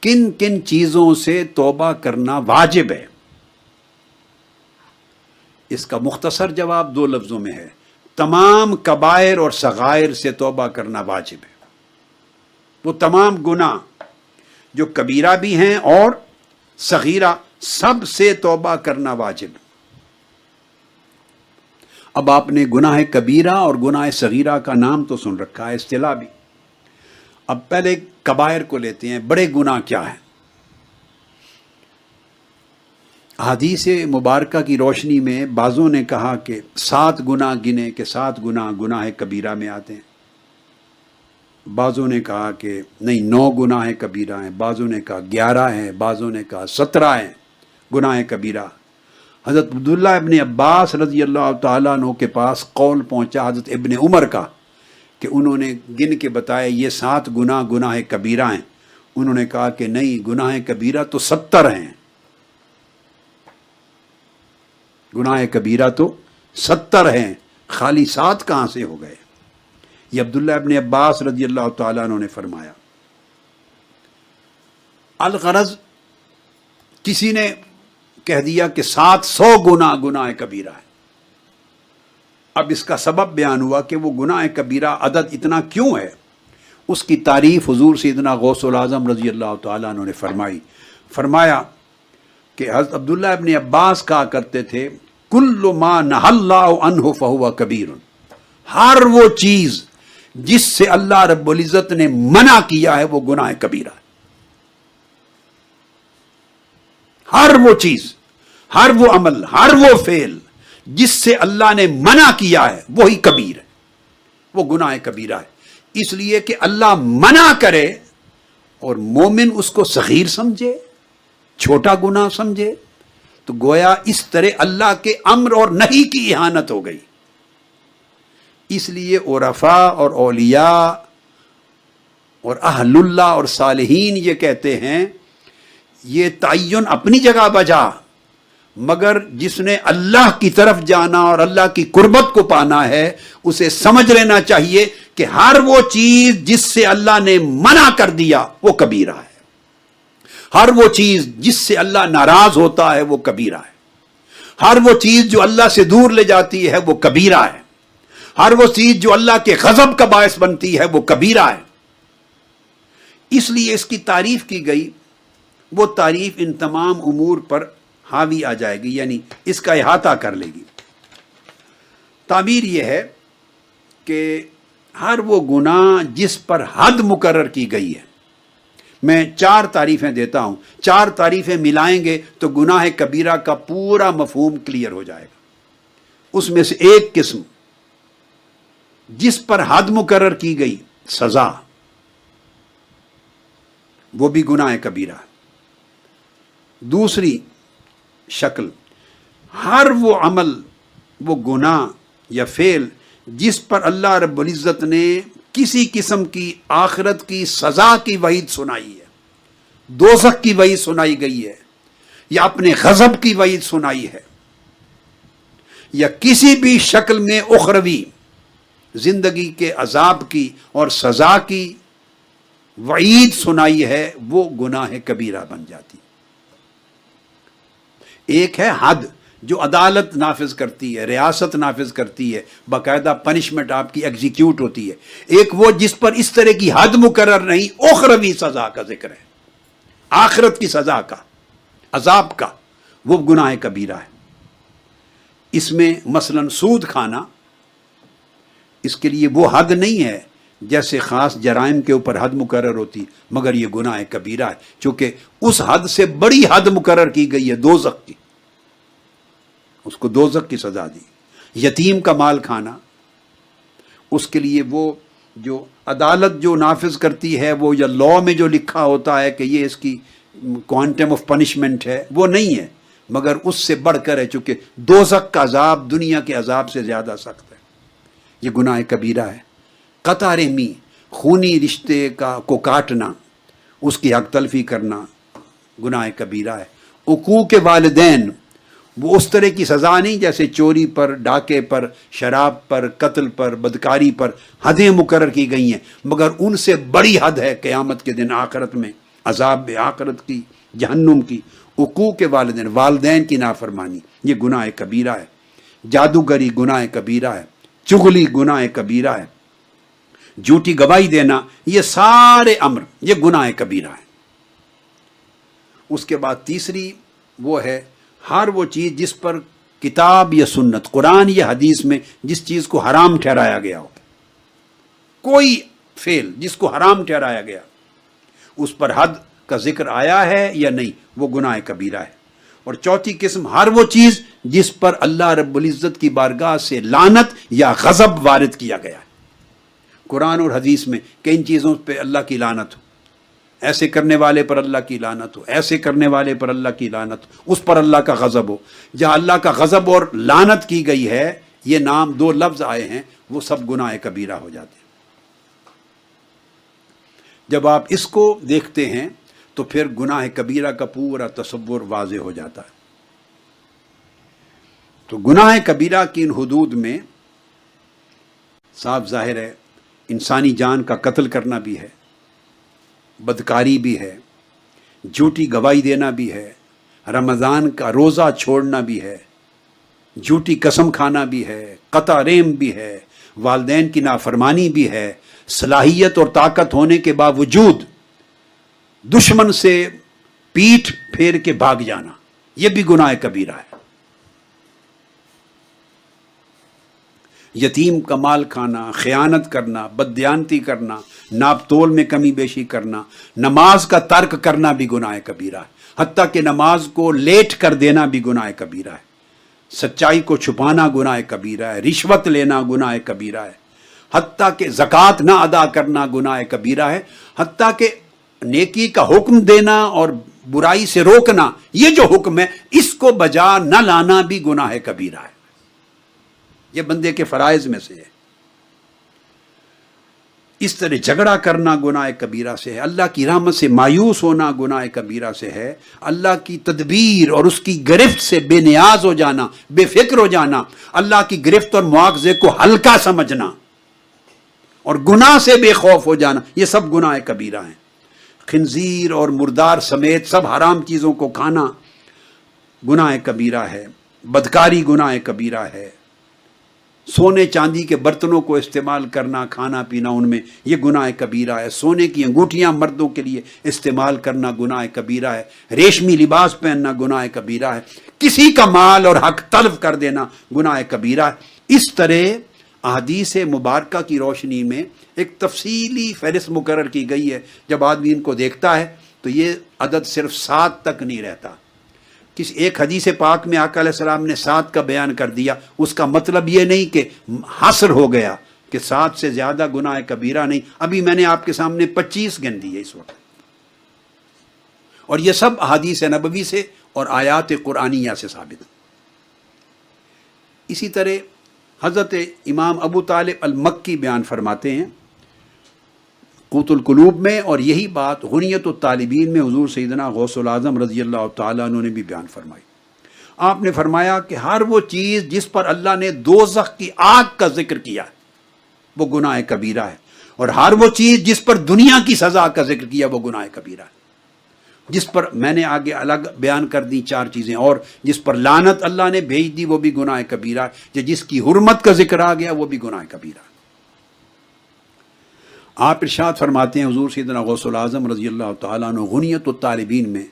کن کن چیزوں سے توبہ کرنا واجب ہے؟ اس کا مختصر جواب 2 لفظوں میں ہے، تمام کبائر اور صغائر سے توبہ کرنا واجب ہے۔ وہ تمام گناہ جو کبیرہ بھی ہیں اور صغیرہ، سب سے توبہ کرنا واجب ہے۔ اب آپ نے گناہ کبیرہ اور گناہ صغیرہ کا نام تو سن رکھا ہے، اصطلاح بھی۔ اب پہلے کبائر کو لیتے ہیں، بڑے گناہ کیا ہیں؟ حدیث مبارکہ کی روشنی میں بعضوں نے کہا کہ 7 گناہ گنے کہ 7 گناہ گناہ کبیرہ میں آتے ہیں، بعضوں نے کہا کہ نہیں 9 گناہ کبیرہ ہیں، بعضوں نے کہا 11 ہیں، بعضوں نے کہا 17 ہیں گناہ کبیرہ۔ حضرت عبداللہ ابن عباس رضی اللہ تعالیٰ عنہ کے پاس قول پہنچا حضرت ابن عمر کا کہ انہوں نے گن کے بتایا یہ 7 گناہ گناہ کبیرہ ہیں۔ انہوں نے کہا کہ نہیں، گناہ کبیرہ تو 70 ہیں، گناہ کبیرہ تو 70 ہیں، خالی 7 کہاں سے ہو گئے؟ یہ عبداللہ ابن عباس رضی اللہ تعالیٰ عنہ نے فرمایا۔ الغرض کسی نے کہہ دیا کہ 700 گناہ گناہ کبیرہ ہے۔ اب اس کا سبب بیان ہوا کہ وہ گناہ کبیرہ عدد اتنا کیوں ہے؟ اس کی تعریف حضور سیدنا غوث العظم رضی اللہ تعالیٰ عنہ نے فرمایا کہ حضرت عبداللہ ابن عباس کہا کرتے تھے کل ما نہى اللہ عنہ فہو کبیر، ہر وہ چیز جس سے اللہ رب العزت نے منع کیا ہے وہ گناہ کبیرہ ہے۔ ہر وہ چیز، ہر وہ عمل، ہر وہ فعل جس سے اللہ نے منع کیا ہے وہی کبیر ہے، وہ گناہ کبیرہ ہے۔ اس لیے کہ اللہ منع کرے اور مومن اس کو صغیر سمجھے، چھوٹا گناہ سمجھے، تو گویا اس طرح اللہ کے امر اور نہی کی اہانت ہو گئی۔ اس لیے عرفاء اور اولیاء اور اہل اللہ اور صالحین یہ کہتے ہیں یہ تعین اپنی جگہ بجا، مگر جس نے اللہ کی طرف جانا اور اللہ کی قربت کو پانا ہے اسے سمجھ لینا چاہیے کہ ہر وہ چیز جس سے اللہ نے منع کر دیا وہ کبیرہ ہے، ہر وہ چیز جس سے اللہ ناراض ہوتا ہے وہ کبیرہ ہے، ہر وہ چیز جو اللہ سے دور لے جاتی ہے وہ کبیرہ ہے، ہر وہ چیز جو اللہ کے غضب کا باعث بنتی ہے وہ کبیرہ ہے۔ اس لیے اس کی تعریف کی گئی، وہ تعریف ان تمام امور پر حاوی آ جائے گی، یعنی اس کا احاطہ کر لے گی۔ تعبیر یہ ہے کہ ہر وہ گناہ جس پر حد مقرر کی گئی ہے، میں 4 تعریفیں دیتا ہوں، 4 تعریفیں ملائیں گے تو گناہ کبیرہ کا پورا مفہوم کلیئر ہو جائے گا۔ اس میں سے ایک قسم جس پر حد مقرر کی گئی، سزا، وہ بھی گناہ کبیرہ ہے۔ دوسری شکل، ہر وہ عمل، وہ گناہ یا فعل جس پر اللہ رب العزت نے کسی قسم کی آخرت کی سزا کی وعید سنائی ہے، دوزخ کی وعید سنائی گئی ہے، یا اپنے غضب کی وعید سنائی ہے، یا کسی بھی شکل میں اخروی زندگی کے عذاب کی اور سزا کی وعید سنائی ہے، وہ گناہ کبیرہ بن جاتی۔ ایک ہے حد جو عدالت نافذ کرتی ہے، ریاست نافذ کرتی ہے، باقاعدہ پنشمنٹ آپ کی ایگزیکیوٹ ہوتی ہے۔ ایک وہ جس پر اس طرح کی حد مقرر نہیں، اخروی سزا کا ذکر ہے، آخرت کی سزا کا، عذاب کا، وہ گناہ کبیرہ ہے۔ اس میں مثلا سود کھانا، اس کے لیے وہ حد نہیں ہے جیسے خاص جرائم کے اوپر حد مقرر ہوتی، مگر یہ گناہ کبیرہ ہے، چونکہ اس حد سے بڑی حد مقرر کی گئی ہے دوزخ کی، اس کو دوزخ کی سزا دی۔ یتیم کا مال کھانا، اس کے لیے وہ جو عدالت جو نافذ کرتی ہے، وہ یا لاء میں جو لکھا ہوتا ہے کہ یہ اس کی کوانٹم آف پنشمنٹ ہے، وہ نہیں ہے، مگر اس سے بڑھ کر ہے، چونکہ دوزخ کا عذاب دنیا کے عذاب سے زیادہ سخت ہے۔ یہ گناہ کبیرہ ہے۔ قطع رحمی، خونی رشتے کو کاٹنا، اس کی حق تلفی کرنا گناہ کبیرہ ہے۔ عقوق والدین، وہ اس طرح کی سزا نہیں جیسے چوری پر، ڈاکے پر، شراب پر، قتل پر، بدکاری پر حدیں مقرر کی گئی ہیں، مگر ان سے بڑی حد ہے قیامت کے دن آخرت میں عذاب آخرت کی، جہنم کی، حقوق والدین، والدین کی نافرمانی، یہ گناہ کبیرہ ہے، جادوگری گناہ کبیرہ ہے، چغلی گناہ کبیرہ ہے، جھوٹی گواہی دینا، یہ سارے امر یہ گناہ کبیرہ ہے۔ اس کے بعد تیسری وہ ہے ہر وہ چیز جس پر کتاب یا سنت، قرآن یا حدیث میں جس چیز کو حرام ٹھہرایا گیا ہو، کوئی فعل جس کو حرام ٹھہرایا گیا، اس پر حد کا ذکر آیا ہے یا نہیں، وہ گناہ کبیرہ ہے۔ اور چوتھی قسم ہر وہ چیز جس پر اللہ رب العزت کی بارگاہ سے لعنت یا غضب وارد کیا گیا ہے، قرآن اور حدیث میں کہ ان چیزوں پہ اللہ کی لعنت ہو، ایسے کرنے والے پر اللہ کی لعنت ہو، ایسے کرنے والے پر اللہ کی لعنت ہو، اس پر اللہ کا غضب ہو۔ جہاں اللہ کا غضب اور لعنت کی گئی ہے، یہ نام دو لفظ آئے ہیں، وہ سب گناہ کبیرہ ہو جاتے ہیں۔ جب آپ اس کو دیکھتے ہیں تو پھر گناہ کبیرہ کا پورا تصور واضح ہو جاتا ہے۔ تو گناہ کبیرہ کی ان حدود میں صاف ظاہر ہے انسانی جان کا قتل کرنا بھی ہے، بدکاری بھی ہے، جھوٹی گواہی دینا بھی ہے، رمضان کا روزہ چھوڑنا بھی ہے، جھوٹی قسم کھانا بھی ہے، قطع رحم بھی ہے، والدین کی نافرمانی بھی ہے، صلاحیت اور طاقت ہونے کے باوجود دشمن سے پیٹھ پھیر کے بھاگ جانا، یہ بھی گناہ کبیرہ ہے۔ یتیم کا مال کھانا، خیانت کرنا، بددیانتی کرنا، ناپ تول میں کمی بیشی کرنا، نماز کا ترک کرنا بھی گناہ کبیرہ ہے، حتیٰ کہ نماز کو لیٹ کر دینا بھی گناہ کبیرہ ہے، سچائی کو چھپانا گناہ کبیرہ ہے، رشوت لینا گناہ کبیرہ ہے، حتیٰ کہ زکوٰۃ نہ ادا کرنا گناہ کبیرہ ہے، حتیٰ کہ نیکی کا حکم دینا اور برائی سے روکنا، یہ جو حکم ہے اس کو بجا نہ لانا بھی گناہ کبیرہ ہے۔ یہ بندے کے فرائض میں سے ہے۔ اس طرح جھگڑا کرنا گناہ کبیرہ سے ہے، اللہ کی رحمت سے مایوس ہونا گناہ کبیرہ سے ہے، اللہ کی تدبیر اور اس کی گرفت سے بے نیاز ہو جانا، بے فکر ہو جانا، اللہ کی گرفت اور مواخذے کو ہلکا سمجھنا اور گناہ سے بے خوف ہو جانا، یہ سب گناہ کبیرہ ہیں۔ خنزیر اور مردار سمیت سب حرام چیزوں کو کھانا گناہ کبیرہ ہے، بدکاری گناہ کبیرہ ہے، سونے چاندی کے برتنوں کو استعمال کرنا، کھانا پینا ان میں، یہ گناہ کبیرہ ہے، سونے کی انگوٹھیاں مردوں کے لیے استعمال کرنا گناہ کبیرہ ہے، ریشمی لباس پہننا گناہ کبیرہ ہے، کسی کا مال اور حق تلف کر دینا گناہ کبیرہ ہے۔ اس طرح احادیث مبارکہ کی روشنی میں ایک تفصیلی فہرست مقرر کی گئی ہے۔ جب آدمی ان کو دیکھتا ہے تو یہ عدد صرف 7 تک نہیں رہتا۔ کسی ایک حدیث پاک میں آقا علیہ السلام نے 7 کا بیان کر دیا، اس کا مطلب یہ نہیں کہ حصر ہو گیا کہ 7 سے زیادہ گناہ کبیرہ نہیں۔ ابھی میں نے آپ کے سامنے 25 گن دی ہے اس وقت، اور یہ سب احادیث نبوی سے اور آیات قرآنیہ سے ثابت۔ اسی طرح حضرت امام ابو طالب المکی بیان فرماتے ہیں قوت القلوب میں، اور یہی بات غنیت الطالبین میں حضور سیدنا غوث العظم رضی اللہ تعالیٰ عنہ نے بھی بیان فرمائی۔ آپ نے فرمایا کہ ہر وہ چیز جس پر اللہ نے دوزخ کی آگ کا ذکر کیا وہ گناہ کبیرہ ہے، اور ہر وہ چیز جس پر دنیا کی سزا کا ذکر کیا وہ گناہ کبیرہ ہے۔ جس پر میں نے آگے الگ بیان کر دی 4 چیزیں، اور جس پر لعنت اللہ نے بھیج دی وہ بھی گناہ کبیرہ ہے، جس کی حرمت کا ذکر آ گیا وہ بھی گناہ کبیرہ ہے۔ آپ ارشاد فرماتے ہیں حضور سیدنا غوث العظم رضی اللہ تعالیٰ عنہ غنیت الطالبین میں،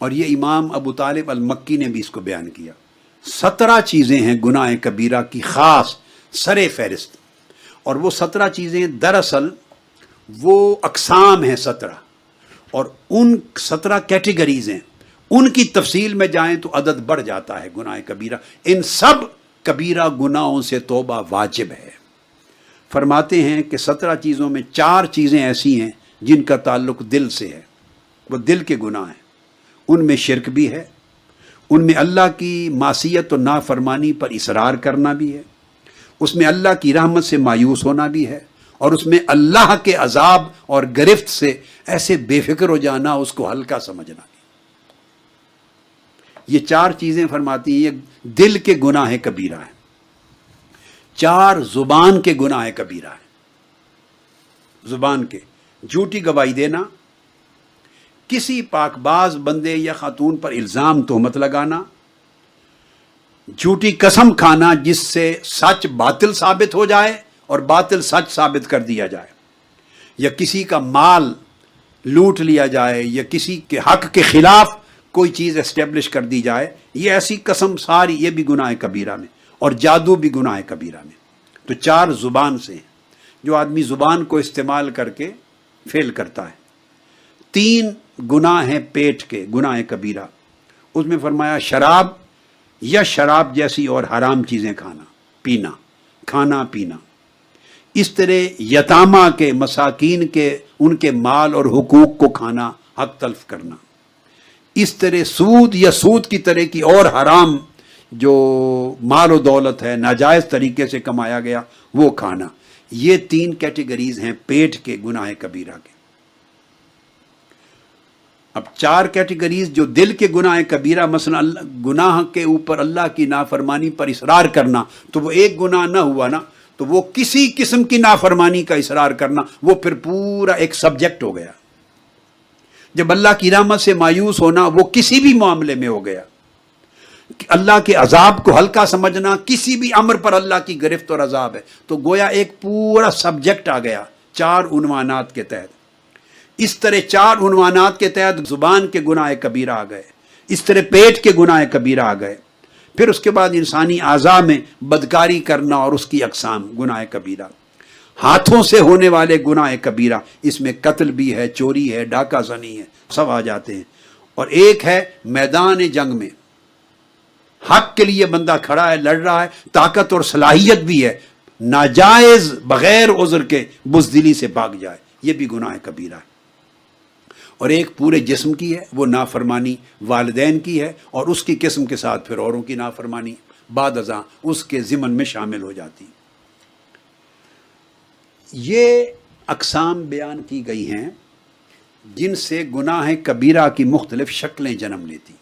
اور یہ امام ابو طالب المکی نے بھی اس کو بیان کیا، 17 چیزیں ہیں گناہ کبیرہ کی خاص سر فہرست، اور وہ 17 چیزیں دراصل وہ اقسام ہیں 17، اور ان 17 کیٹیگریز ہیں، ان کی تفصیل میں جائیں تو عدد بڑھ جاتا ہے گناہ کبیرہ۔ ان سب کبیرہ گناہوں سے توبہ واجب ہے۔ فرماتے ہیں کہ 17 چیزوں میں 4 چیزیں ایسی ہیں جن کا تعلق دل سے ہے، وہ دل کے گناہ ہیں، ان میں شرک بھی ہے، ان میں اللہ کی معصیت و نافرمانی پر اصرار کرنا بھی ہے، اس میں اللہ کی رحمت سے مایوس ہونا بھی ہے، اور اس میں اللہ کے عذاب اور گرفت سے ایسے بے فکر ہو جانا، اس کو ہلکا سمجھنا بھی۔ یہ 4 چیزیں فرماتی ہیں یہ دل کے گناہ کبیرہ ہیں، 4 زبان کے گناہ کبیرہ ہیں۔ زبان کے جھوٹی گواہی دینا، کسی پاکباز بندے یا خاتون پر الزام تہمت لگانا، جھوٹی قسم کھانا جس سے سچ باطل ثابت ہو جائے اور باطل سچ ثابت کر دیا جائے، یا کسی کا مال لوٹ لیا جائے، یا کسی کے حق کے خلاف کوئی چیز اسٹیبلش کر دی جائے، یہ ایسی قسم ساری یہ بھی گناہ کبیرہ میں، اور جادو بھی گناہ کبیرہ میں۔ تو 4 زبان سے ہیں جو آدمی زبان کو استعمال کر کے فعل کرتا ہے۔ 3 گناہ ہیں پیٹ کے، گناہ کبیرہ، اس میں فرمایا شراب یا شراب جیسی اور حرام چیزیں کھانا پینا، اس طرح یتامہ کے، مساکین کے، ان کے مال اور حقوق کو کھانا، حق تلف کرنا، اس طرح سود یا سود کی طرح کی اور حرام جو مال و دولت ہے ناجائز طریقے سے کمایا گیا وہ کھانا۔ یہ 3 کیٹیگریز ہیں پیٹ کے گناہ کبیرہ کے۔ اب 4 کیٹیگریز جو دل کے گناہ کبیرہ، مثلا گناہ کے اوپر اللہ کی نافرمانی پر اصرار کرنا، تو وہ ایک گناہ نہ ہوا نا، تو وہ کسی قسم کی نافرمانی کا اصرار کرنا، وہ پھر پورا ایک سبجیکٹ ہو گیا۔ جب اللہ کی رحمت سے مایوس ہونا، وہ کسی بھی معاملے میں ہو گیا۔ اللہ کے عذاب کو ہلکا سمجھنا، کسی بھی امر پر اللہ کی گرفت اور عذاب ہے، تو گویا ایک پورا سبجیکٹ آ گیا 4 عنوانات کے تحت۔ اس طرح 4 عنوانات کے تحت زبان کے گناہ کبیرہ آ گئے، اس طرح پیٹ کے گناہ کبیرہ آ گئے، پھر اس کے بعد انسانی اعضاء میں بدکاری کرنا اور اس کی اقسام گناہ کبیرہ، ہاتھوں سے ہونے والے گناہ کبیرہ، اس میں قتل بھی ہے، چوری ہے، ڈاکہ زنی ہے، سب آ جاتے ہیں۔ اور ایک ہے میدان جنگ میں حق کے لیے بندہ کھڑا ہے، لڑ رہا ہے، طاقت اور صلاحیت بھی ہے، ناجائز بغیر عذر کے بزدلی سے بھاگ جائے، یہ بھی گناہ کبیرہ ہے۔ اور ایک پورے جسم کی ہے، وہ نافرمانی والدین کی ہے، اور اس کی قسم کے ساتھ پھر اوروں کی نافرمانی بعد ازاں اس کے ضمن میں شامل ہو جاتی۔ یہ اقسام بیان کی گئی ہیں جن سے گناہ کبیرہ کی مختلف شکلیں جنم لیتی۔